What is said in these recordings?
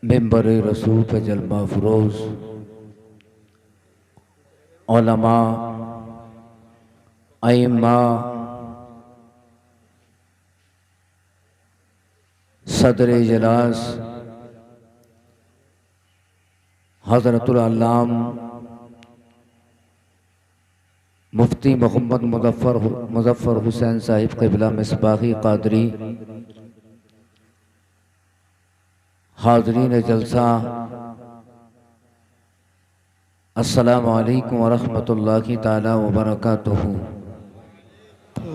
منبر رسول پہ جلوہ فروز علماء، ائمہ، صدر اجلاس حضرت العلام مفتی محمد مظفر حسین صاحب قبلہ مصباحی قادری، حاضرین جلسہ، السلام علیکم ورحمۃ اللہ تعالی وبرکاتہ۔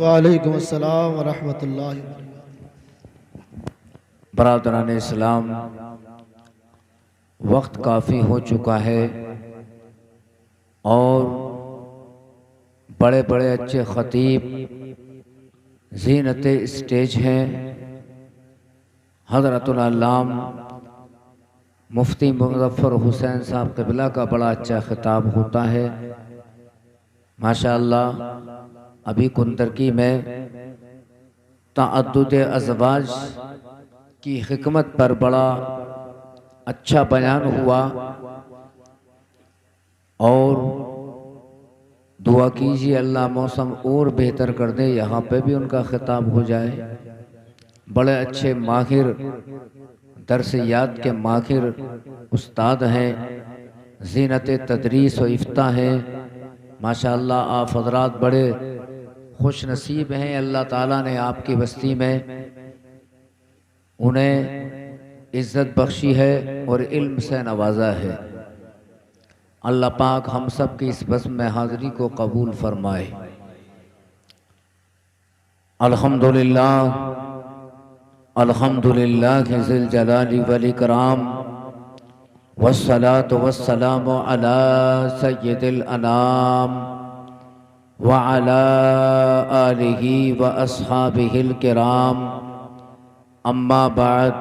وعلیکم السلام ورحمۃ اللہ وبرکاتہ۔ برادران اسلام، وقت کافی ہو چکا ہے اور بڑے بڑے اچھے خطیب زینت اسٹیج ہیں۔ حضرت العلام مفتی مظفر حسین صاحب قبلہ کا بڑا اچھا خطاب ہوتا ہے ماشاءاللہ۔ ابھی کنترکی میں تعدد ازواج کی حکمت پر بڑا اچھا بیان ہوا، اور دعا کیجیے اللہ موسم اور بہتر کر دے، یہاں پہ بھی ان کا خطاب ہو جائے۔ بڑے اچھے ماہر درسیات کے ماہر استاد ہیں، زینت تدریس و افتاء ہیں ماشاءاللہ۔ آپ حضرات بڑے خوش نصیب ہیں، اللہ تعالیٰ نے آپ کی بستی میں انہیں عزت بخشی ہے اور علم سے نوازا ہے۔ اللہ پاک ہم سب کی اس بزم میں حاضری کو قبول فرمائے۔ الحمدللہ الحمدللہ ذی الجلال والاکرام، والصلاة والسلام علی سید الانام وعلی آلہ واصحابہ الکرام، اما بعد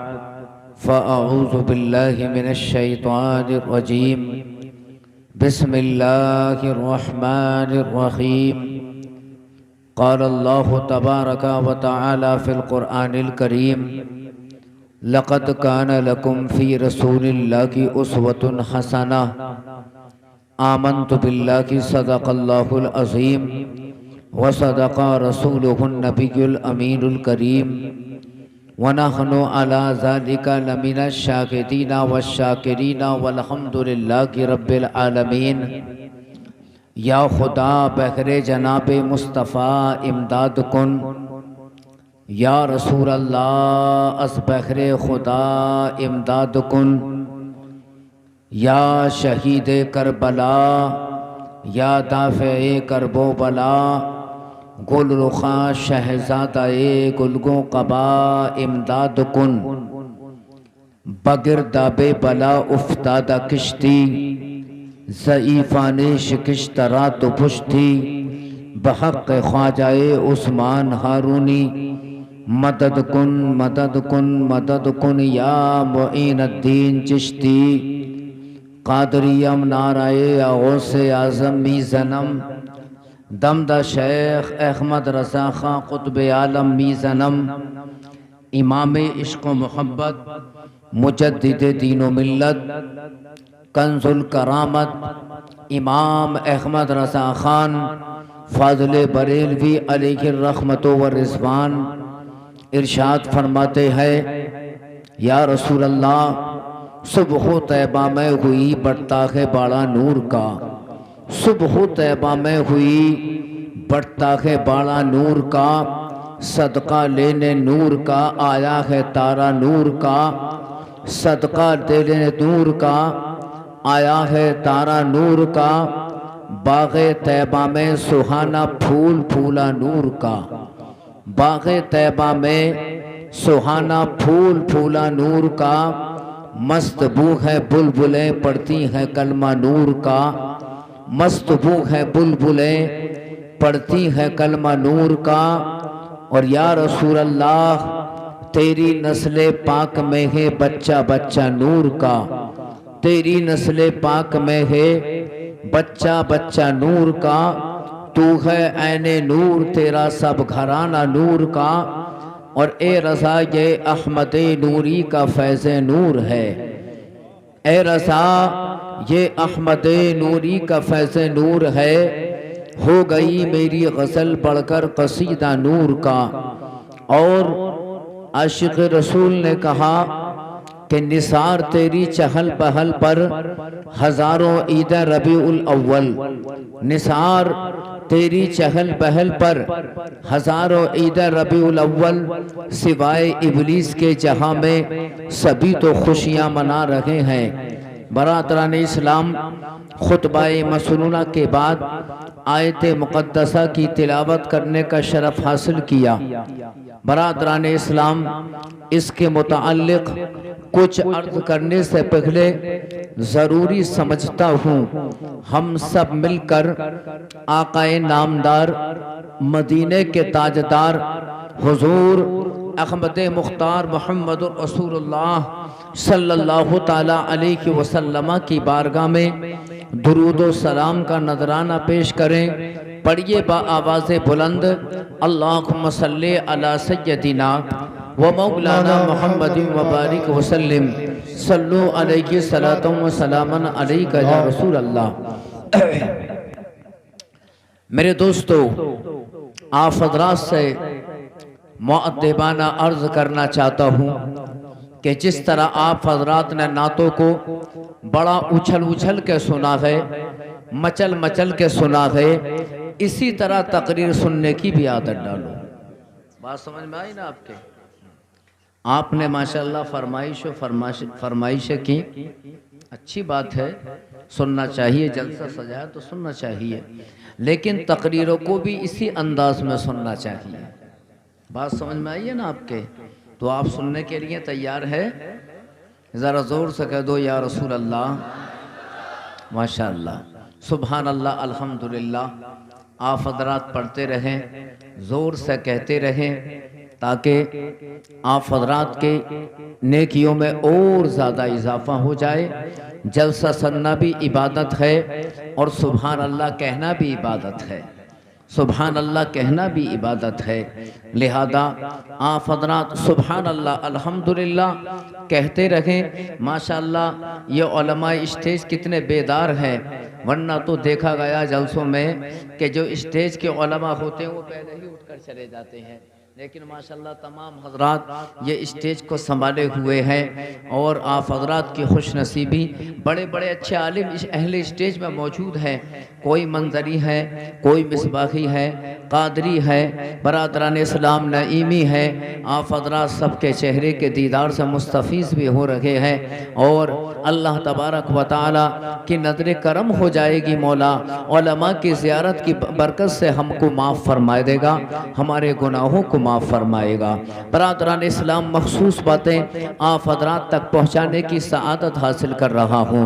فاعوذ باللہ من الشیطان الرجیم، بسم اللہ الرحمن الرحیم۔ قال اللہ تبارک و تعالی فی القرآن الکریم، لقد کان لکم فی رسول اللہ اسوۃ حسنہ، آمنت باللہ صدق اللہ العظیم وصدق رسولہ النبی الامین الکریم، وَنَحْنُ عَلَى ذَلِكَ لَمِنَ الشَّاهِدِينَ وَالشَّاكِرِينَ وَالْحَمْدُ لِلَّهِ رَبِّ الْعَالَمِينَ۔ یا خدا بغیر جناب مصطفیٰ امداد کن، یا رسول اللہ از بغیر خدا امداد کن، یا شہید کربلا، یا دافع کرب و بلا، گل رخاں شہزادہ گلگوں قبا امداد کن۔ بگرداب بلا افتادہ کشتی، ضعیفان شکست رات و پشتی، بحق خواجہ عثمان ہارونی مدد کن مدد کن مدد کن، یا معین الدین چشتی قادریم نعرہ غوث اعظم می زنم، دمدہ شیخ احمد رضا خاں قطب عالم می زنم، امام عشق و محبت مجدد دین و ملت کنز الکرامت امام احمد رضا خان فاضل بریلوی علیہ الرحمت والرضوان ارشاد فرماتے ہیں، یا رسول اللہ صبح طیبہ میں ہوئی بڑھتا ہے باڑا نور کا، صبح طیبہ میں ہوئی بڑھتا ہے باڑا نور کا، صدقہ لینے نور کا آیا ہے تارا نور کا، صدقہ لینے نور کا آیا ہے تارا نور کا، باغ طیبہ میں سہانا پھول پھولا نور کا، باغ طیبہ میں سہانا پھول پھولا نور کا، مست بو ہے بلبلیں پڑھتی ہیں کلمہ نور کا، مست بو ہے بلبلیں پڑھتی ہیں کلمہ نور کا۔ اور یا رسول اللہ تیری نسل پاک میں ہے بچہ بچہ نور کا، تیری نسل پاک میں ہے بچہ بچہ نور کا، تو ہے عین نور تیرا سب گھرانہ نور کا، اور اے رضا یہ احمد نوری کا فیض نور ہے، اے رضا یہ احمد نوری کا فیض نور ہے، ہو گئی میری غزل بڑھ کر قصیدہ نور کا۔ اور عاشق رسول نے کہا کہ نثار تیری چہل پہل پر ہزاروں عید ربیع الاول، نثار تیری چہل پہل پر ہزاروں عید ربیع الاول، سوائے ابلیس کے جہاں میں سبھی تو خوشیاں منا رہے ہیں۔ برادران اسلام، خطبہ مسنونہ کے بعد آیت مقدسہ کی تلاوت کرنے کا شرف حاصل کیا۔ برادران اسلام، اس کے متعلق کچھ عرض کرنے سے پہلے ضروری سمجھتا ہوں ہم سب مل کر آقا نامدار، مدینے کے تاجدار حضور احمد مختار محمد رسول اللہ صلی اللہ تعالی علیہ وسلم کی بارگاہ میں درود و سلام کا نذرانہ پیش کریں۔ پڑھیے با آواز بلند، اللہم صلی علی سیدنا و مولانا محمد وبارک وسلم، صلو علیہ صلاۃ و سلام علیک یا رسول اللہ۔ میرے دوستو، آپ حضرات سے مؤدبانہ عرض کرنا چاہتا ہوں کہ جس طرح آپ حضرات نے نعتوں کو بڑا اچھل اچھل کے سنا ہے، مچل مچل کے سنا ہے، اسی طرح تقریر سننے کی بھی عادت ڈالو۔ بات سمجھ میں آئی نا آپ کے؟ آپ نے ماشاءاللہ فرمائش کی، اچھی بات ہے، سننا چاہیے، جلسہ سجایا تو سننا چاہیے، لیکن تقریروں کو بھی اسی انداز میں سننا چاہیے۔ بات سمجھ میں آئی ہے نا آپ کے؟ تو آپ سننے کے لیے تیار ہے؟ ذرا زور سے کہہ دو یا رسول اللہ، ماشاءاللہ، سبحان اللہ، الحمدللہ۔ آپ حضرات پڑھتے رہیں، زور سے کہتے رہیں، تاکہ آپ حضرات کے نیکیوں میں اور زیادہ اضافہ ہو جائے۔ جلسہ سننا بھی عبادت ہے اور سبحان اللہ کہنا بھی عبادت ہے، سبحان اللہ کہنا بھی عبادت ہے۔ لہذا آپ حضرات سبحان اللہ الحمدللہ کہتے رہیں۔ ماشاءاللہ یہ علماء اسٹیج کتنے بیدار ہیں، ورنہ تو دیکھا گیا جلسوں میں کہ جو اسٹیج کے علماء ہوتے ہیں وہ پہلے ہی اٹھ کر چلے جاتے ہیں، لیکن ماشاءاللہ تمام حضرات یہ اسٹیج کو سنبھالے ہوئے ہیں، اور آپ حضرات کی خوش نصیبی، بڑے بڑے اچھے عالم اہل اسٹیج میں موجود ہیں، کوئی منظری ہے، کوئی مصباحی ہے، قادری ہے، برادران اسلام نعیمی ہے۔ آپ حضرات سب کے چہرے کے دیدار سے مستفیض بھی ہو رہے ہیں، اور اللہ تبارک و تعالی کی نظر کرم ہو جائے گی۔ مولا علماء کی زیارت کی برکت سے ہم کو معاف فرمائے دے گا، ہمارے گناہوں کو معاف فرمائے گا۔ برادران اسلام، مخصوص باتیں آپ حضرات تک پہنچانے کی سعادت حاصل کر رہا ہوں۔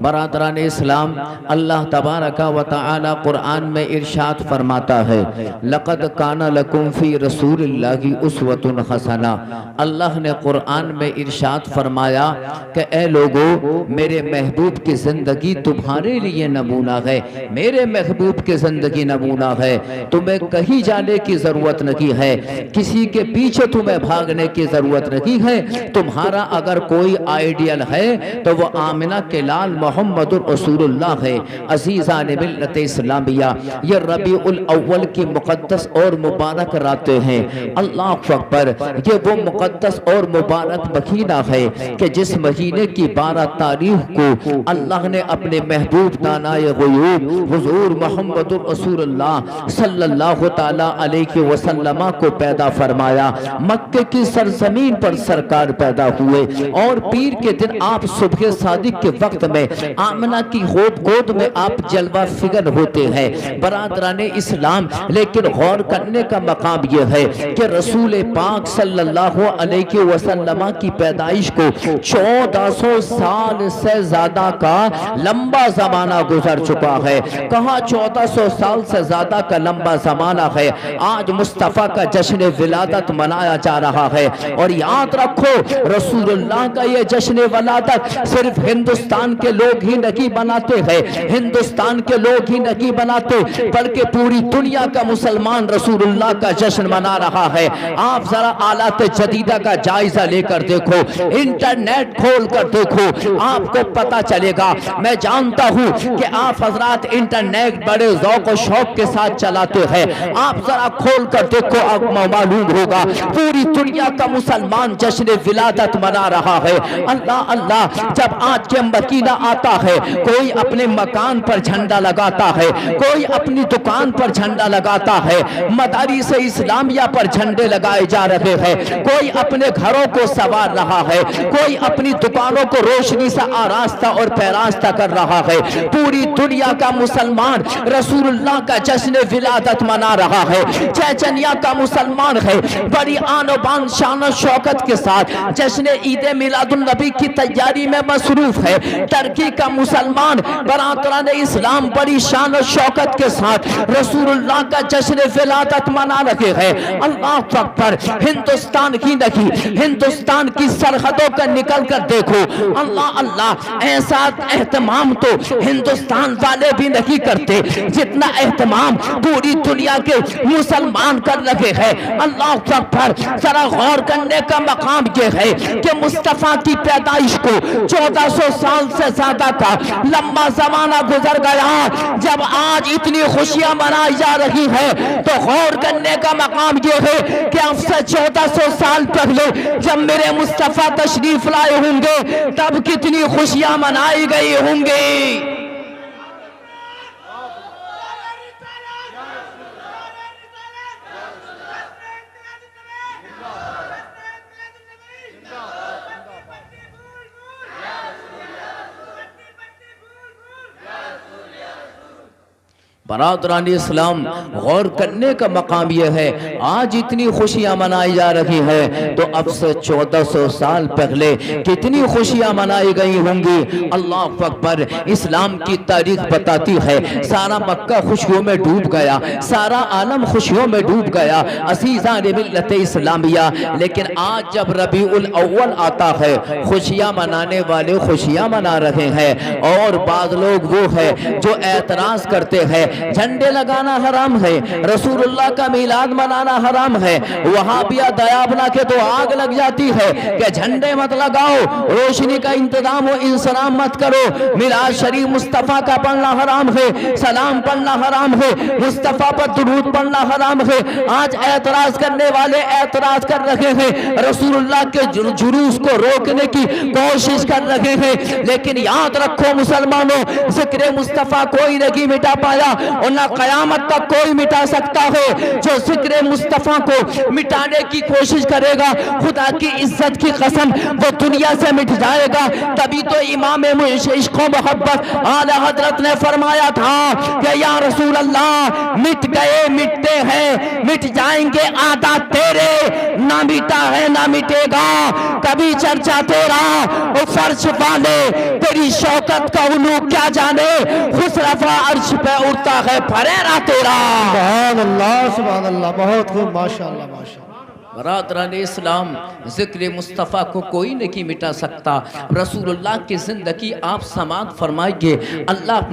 برادران اسلام، اللہ تبارک و تعالی قرآن میں ارشاد فرماتا ہے، لَقَدْ كَانَ لَكُمْ فِي رَسُولِ اللَّهِ أُسْوَةٌ حَسَنَةٌ۔ اللہ نے قرآن میں ارشاد فرمایا کہ اے لوگو، میرے محبوب کی زندگی تمہارے لیے نمونہ ہے، میرے محبوب کی زندگی نمونہ ہے، تمہیں کہیں جانے کی ضرورت نہیں ہے، کسی کے پیچھے تمہیں بھاگنے کی ضرورت نہیں ہے۔ تمہارا اگر کوئی آئیڈیل ہے تو وہ آمنہ کے لال محمد رسول اللہ ہے۔ عزیزان ملت اسلامیہ، یہ ربیع الاول کی مقدس اور مبارک راتیں ہیں۔ اللہ اکبر، یہ وہ مقدس اور مبارک مہینہ ہے کہ جس مہینے کی 12 تاریخ کو اللہ نے اپنے محبوب دانائے غیوب حضور محمد رسول اللہ صلی اللہ تعالی علیہ وسلم کو پیدا فرمایا۔ مکے کی سرزمین پر سرکار پیدا ہوئے، اور پیر کے دن آپ صبح صادق کے وقت میں آمنہ کی گود میں آپ جلوہ فگر ہوتے ہیں۔ برادران اسلام، لیکن غور کرنے کا مقام یہ ہے کہ رسول پاک صلی اللہ علیہ وسلم کی پیدائش کو 1400 سال سے زیادہ کا لمبا زمانہ گزر چکا ہے۔ کہاں 1400 سال سے زیادہ کا لمبا زمانہ ہے، آج مصطفیٰ کا جشن ولادت منایا جا رہا ہے۔ اور یاد رکھو، رسول اللہ کا یہ جشن ولادت صرف ہندوستان کے لوگ ہی نہیں مناتے ہیں، ہندوستان کے لوگ ہی نہیں بناتے بلکہ پوری دنیا کا مسلمان رسول اللہ کا جشن منا رہا ہے۔ آپ ذرا آلات جدیدہ کا جائزہ لے کر دیکھو، انٹرنیٹ کھول کر دیکھو، آپ کو پتا چلے گا۔ میں جانتا ہوں کہ آپ حضرات انٹرنیٹ بڑے ذوق و شوق کے ساتھ چلاتے ہیں، آپ ذرا کھول کر دیکھو، آپ معلوم ہوگا پوری دنیا کا مسلمان جشن ولادت منا رہا ہے۔ اللہ اللہ، جب آج کے مدینہ آتا ہے کوئی اپنے مکان پر جھنڈا لگاتا ہے، کوئی اپنی دکان پر جھنڈا لگاتا ہے، مدارس اسلامیہ پر جھنڈے لگائے جا رہے ہیں، کوئی اپنے گھروں کو سنوار رہا ہے، کوئی اپنی دکانوں کو روشنی سے آراستہ اور پیراستہ کر رہا ہے۔ پوری دنیا کا مسلمان رسول اللہ کا جشن ولادت منا رہا ہے۔ چیچنیا کا مسلمان ہے، بڑی آن و بان شان و شوکت کے ساتھ جشن عید میلاد النبی کی تیاری میں مصروف ہے۔ ترکی کا مسلمان برادران اسلام بڑی شان و شوکت کے ساتھ رسول اللہ کا جشن ولادت منا رہے ہیں۔ اللہ اکبر، ہندوستان ہی نہیں، ہندوستان کی سرحدوں کا نکل کر دیکھو، اللہ اللہ، ایسا اہتمام تو ہندوستان والے بھی نہیں کرتے جتنا اہتمام پوری دنیا کے مسلمان کر رہے ہیں۔ اللہ اکبر، ذرا غور کرنے کا مقام یہ ہے کہ مصطفیٰ کی پیدائش کو 1400 سال سے زیادہ کا لمبا زمانہ گزر گیا، جب آج اتنی خوشیاں منائی جا رہی ہیں تو غور کرنے کا مقام یہ ہے کہ اب سے 1400 سال پہلے جب میرے مصطفیٰ تشریف لائے ہوں گے تب کتنی خوشیاں منائی گئی ہوں گی۔ برادران اسلام، غور کرنے کا مقام یہ ہے، آج اتنی خوشیاں منائی جا رہی ہیں تو اب سے 1400 سال پہلے کتنی خوشیاں منائی گئی ہوں گی۔ اللہ اکبر، اسلام کی تاریخ بتاتی ہے سارا مکہ خوشیوں میں ڈوب گیا، سارا عالم خوشیوں میں ڈوب گیا، عزیزان ملت اسلامیہ۔ لیکن آج جب ربیع الاول آتا ہے، خوشیاں منانے والے خوشیاں منا رہے ہیں، اور بعض لوگ وہ ہے جو اعتراض کرتے ہیں جھنڈے لگانا حرام ہے، رسول اللہ کا میلاد منانا حرام ہے، وہاں بھی دیابنا کے تو آگ لگ جاتی ہے کہ جھنڈے مت لگاؤ، روشنی کا انتظام و انسلام مت کرو، میلاد شریف مصطفیٰ کا پڑھنا حرام ہے، سلام پڑھنا حرام ہے، مصطفیٰ پر درود پڑھنا حرام ہے۔ آج اعتراض کرنے والے اعتراض کر رہے ہیں، رسول اللہ کے جلوس کو روکنے کی کوشش کر رہے ہیں، لیکن یاد رکھو مسلمانوں، ذکر مصطفیٰ کوئی نہیں مٹا پایا اور نہ قیامت تک کوئی مٹا سکتا ہے۔ جو ذکر مصطفیٰ کو مٹانے کی کوشش کرے گا، خدا کی عزت کی قسم وہ دنیا سے مٹ جائے گا۔ تبھی تو امام عشق و محبت اعلیٰ حضرت نے فرمایا تھا کہ یا رسول اللہ، مٹ گئے مٹتے ہیں، مٹ جائیں گے آدھا تیرے، نہ مٹا ہے نہ مٹے گا کبھی چرچا تیرا، وہ فرش والے تیری شوکت کا علو کیا جانے، خسرفا عرش پہ اڑتا ہے پھریرا تیرا۔ سبحان اللہ، سبحان اللہ، بہت خوب، ماشاءاللہ ماشاءاللہ۔ برادران اسلام، ذکر مصطفیٰ کو کوئی نہیں مٹا سکتا۔ رسول اللہ کی زندگی آپ سماعت فرمائیے، اللہ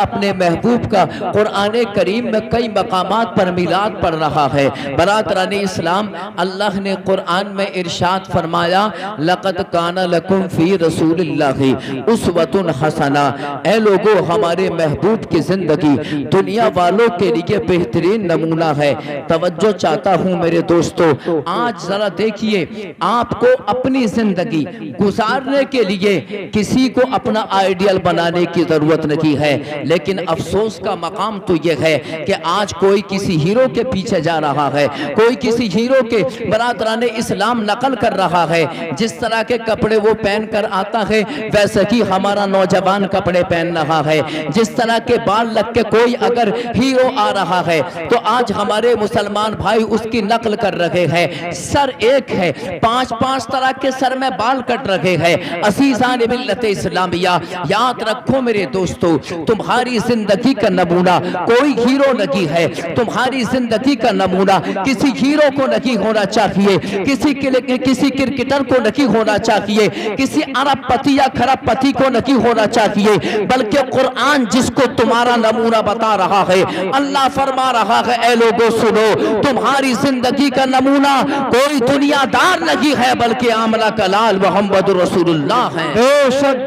اپنے محبوب کا قرآن کریم میں کئی مقامات پر میلاد پڑھ رہا ہے۔ برادران اسلام، اللہ نے قرآن میں ارشاد فرمایا، لَقَدْ كَانَ لَكُمْ فِي رَسُولِ اللَّهِ أُسْوَةٌ حَسَنَةٌ، اے لوگو ہمارے محبوب کی زندگی دنیا والوں کے لیے بہترین نمونہ ہے۔ توجہ چاہتا ہوں میرے دوستو، آج ذرا دیکھیے، آپ کو اپنی زندگی گزارنے کے لیے کسی کو اپنا آئیڈیل بنانے کی ضرورت نہیں ہے، لیکن افسوس کا مقام تو یہ ہے کہ آج کوئی کسی ہیرو کے پیچھے جا رہا ہے، کوئی کسی ہیرو کے برادران اسلام نقل کر رہا ہے، جس طرح کے کپڑے وہ پہن کر آتا ہے ویسے ہی ہمارا نوجوان کپڑے پہن رہا ہے، جس طرح کے بال لگ کے کوئی اگر ہیرو آ رہا ہے تو آج ہمارے مسلمان بھائی اس کی نقل کر رہے ہیں، سر ایک ہے، 5 طرح کے سر میں بال کٹ رہے ہیں۔ عزیزان ملت اسلامیہ، یاد رکھو میرے دوستو، تمہاری زندگی کا نمونہ کوئی ہیرو نہیں ہے، تمہاری زندگی کا نمونہ کسی ہیرو کو نہیں ہونا چاہیے، کسی کرکٹر کو نہیں ہونا چاہیے، کسی ارب پتی یا کھرب پتی کو نہیں ہونا چاہیے، بلکہ قرآن جس کو تمہارا نمونہ بتا رہا ہے۔ اللہ فرما رہا ہے، اے لوگو سنو، تمہاری زندگی کا نمونہ کوئی دنیا دار نہیں ہے بلکہ آمنہ کلال محمد رسول اللہ ہے۔ بے شک،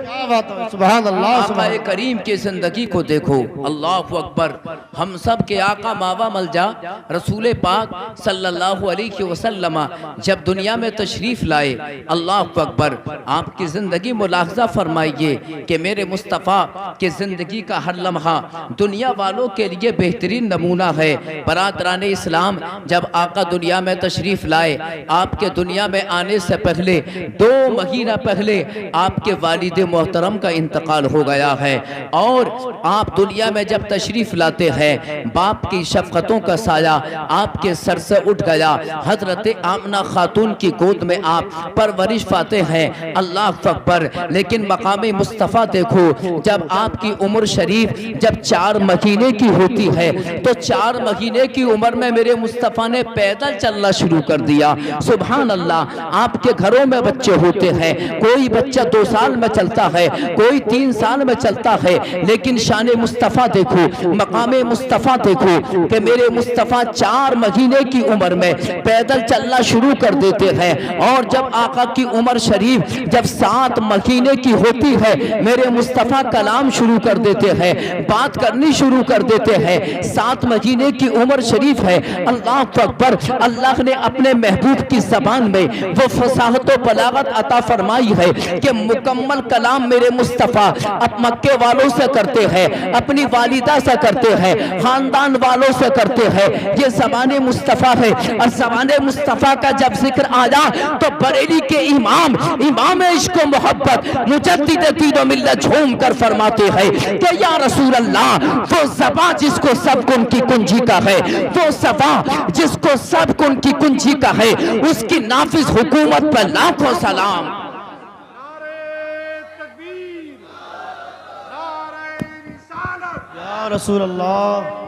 کیا بات ہے، سبحان اللہ، آقا سبحان کریم کی زندگی کو دیکھو، اللہ اکبر۔ ہم سب کے آقا ماوا ملجا رسول پاک صلی اللہ علیہ وسلم جب دنیا میں تشریف لائے، اللہ اکبر، آپ کی زندگی ملاحظہ فرمائیے کہ میرے مصطفیٰ کی زندگی کا ہر لمحہ دنیا والوں کے لیے بہترین نمونہ ہے۔ برادران اسلام، جب آقا دنیا میں تشریف لائے، آپ کے دنیا میں آنے سے پہلے 2 مہینہ پہلے آپ کے والد محترم کا انتقال ہو گیا ہے، اور آپ دنیا میں جب تشریف لاتے ہیں، باپ کی شفقتوں کا سایہ آپ کے سر سے اٹھ گیا۔ حضرت آمنہ خاتون کی گود میں آپ پرورش پاتے ہیں، اللہ اکبر۔ لیکن مقام مصطفیٰ دیکھو، جب آپ کی عمر شریف جب 4 مہینے کی ہوتی ہے تو 4 مہینے کی عمر میں میرے مصطفیٰ نے پیدل چلنا شروع کر دیا۔ سبحان اللہ، آپ کے گھروں میں بچے ہوتے ہیں، کوئی بچہ 2 سال میں چلتا ہے، کوئی 3 سال میں چلتا ہے، لیکن شان مصطفیٰ دیکھو، مقام مصطفیٰ دیکھو کہ میرے مصطفیٰ 4 مہینے کی عمر میں پیدل چلنا شروع کر دیتے ہیں، اور جب آقا کی عمر شریف جب 7 مہینے کی ہوتی ہے، میرے مصطفیٰ کلام شروع کر دیتے ہیں، بات کرنی شروع کر دیتے ہیں۔ 7 مہینے کی عمر شریف ہے، اللہ اکبر۔ اللہ نے اپنے محبوب کی زبان میں وہ فصاحت و بلاغت عطا فرمائی ہے کہ مکمل کلام میرے مصطفیٰ اب مکے والوں سے کرتے ہیں، اپنی والدہ سے کرتے ہیں، خاندان والوں سے کرتے ہیں۔ یہ زبان مصطفیٰ ہے، اور زبان مصطفیٰ کا جب ذکر آیا تو بریلی کے امام عشق و محبت مجدد دین و ملت جھوم کر فرماتے ہیں کہ یا رسول اللہ، وہ زبان جس کو سب کن کی کنجی کا ہے، وہ زبان جس کو سب کن کی کنجی کا ہے، اس کی نافذ حکومت پر لاکھوں سلام۔ یا رسول اللہ،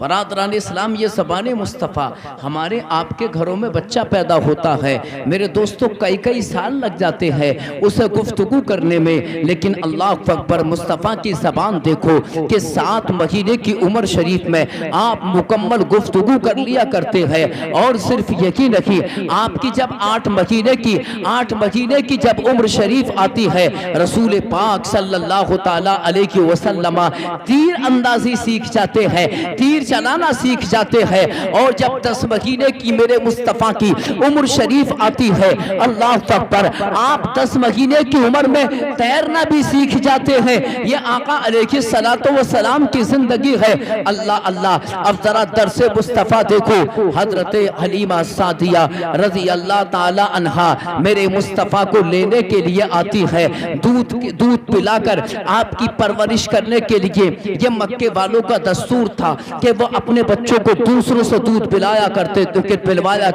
برادران اسلام، یہ زبان مصطفیٰ ہمارے آپ کے گھروں میں بچہ پیدا ہوتا ہے، میرے دوستوں کئی سال لگ جاتے ہیں اسے گفتگو کرنے میں، لیکن اللہ اکبر، مصطفیٰ کی زبان دیکھو کہ 7 مہینے کی عمر شریف میں آپ مکمل گفتگو کر لیا کرتے ہیں۔ اور صرف یہی نہیں، آپ کی جب 8 مہینے کی جب عمر شریف آتی ہے، رسول پاک صلی اللہ تعالیٰ علیہ وسلم تیر اندازی سیکھ جاتے ہیں، تیر چلانا سیکھ جاتے ہیں، اور جب 10 مہینے کی میرے مصطفیٰ کی عمر شریف آتی ہے، اللہ اکبر، آپ 10 مہینے کی عمر میں تیرنا بھی سیکھ جاتے ہیں۔ یہ آقا علیہ السلام کی زندگی ہے۔ اللہ، اب ذرا درس مصطفیٰ دیکھو، حضرت حلیمہ سعدیہ رضی اللہ تعالی عنہا میرے مصطفیٰ کو لینے کے لیے آتی ہے، دودھ پلا کر آپ کی پرورش کرنے کے لیے۔ یہ مکے والوں کا دستور تھا کہ وہ اپنے بچوں کو دوسروں سے دودھ پلوایا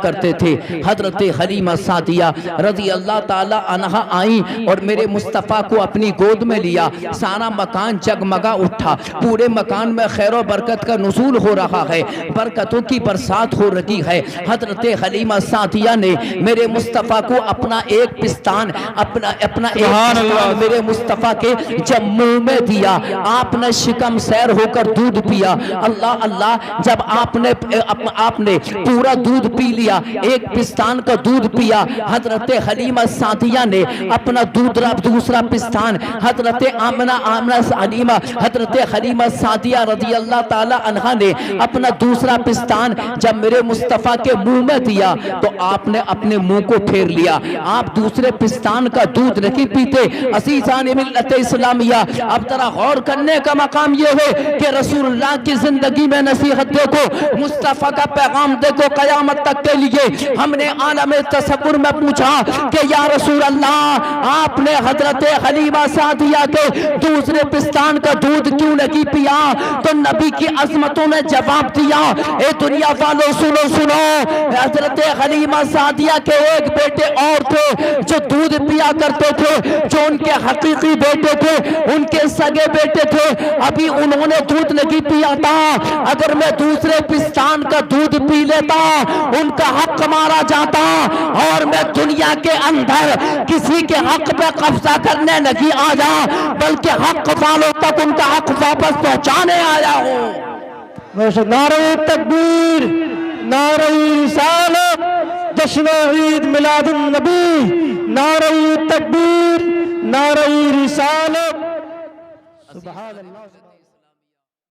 کرتے تھے۔ حضرت حلیمہ سعدیہ رضی اللہ تعالی عنہا آئیں اور میرے مصطفیٰ کو اپنی گود میں لیا۔ سارا مکان جگمگا اٹھا، پورے مکان میں خیر و برکت کا نزول ہو رہا ہے، برکتوں کی برسات ہو رہی ہے۔ حضرت حلیمہ سعدیہ نے میرے مصطفیٰ کو اپنا ایک پستان میرے مصطفیٰ کے جب منہ میں دیا، آپ نے شکم سیر ہو کر دودھ پیا۔ اللہ، جب آپ نے پورا دودھ پی لیا، ایک پستان کا دودھ پیا، حضرت حلیمہ سعدیہ نے اپنا دوسرا پستان حضرت حلیمہ سعدیہ رضی اللہ تعالی عنہا نے اپنا دوسرا پستان جب میرے مصطفیٰ کے منہ میں دیا تو آپ نے اپنے منہ کو پھیر لیا۔ آپ دوسرے پستان کا دودھ نہیں پیتے۔ عزیزان ملت اسلامیہ، اب ذرا غور کرنے کا مقام یہ ہے کہ رسول اللہ کی زندگی میں میں نصیحت دیکھو، مصطفیٰ کا پیغام دیکھو قیامت تک کے لیے۔ ہم نے عالم تصور میں پوچھا کہ یا رسول اللہ آپ نے حضرت حلیمہ سعدیہ کے دوسرے پستان کا دودھ کیوں نہیں پیا؟ تو نبی کی عظمتوں نے جواب دیا، اے دنیا والوں سنو سنو، حضرت حلیمہ سعدیہ کے ایک بیٹے اور تھے جو دودھ پیا کرتے تھے، جو ان کے حقیقی بیٹے تھے، ان کے سگے بیٹے تھے، ابھی انہوں نے دودھ نہیں پیا تھا۔ اگر میں دوسرے پستان کا دودھ پی لیتا ان کا حق مارا جاتا، اور میں دنیا کے اندر کسی کے حق پہ قبضہ کرنے نہیں آیا بلکہ حق والوں تک ان کا حق واپس پہنچانے آیا ہوں۔ نعرہ تکبیر، نعرہ رسالت، جشن عید میلاد النبی، نعرہ تکبیر، نعرہ رسالت، سبحان اللہ۔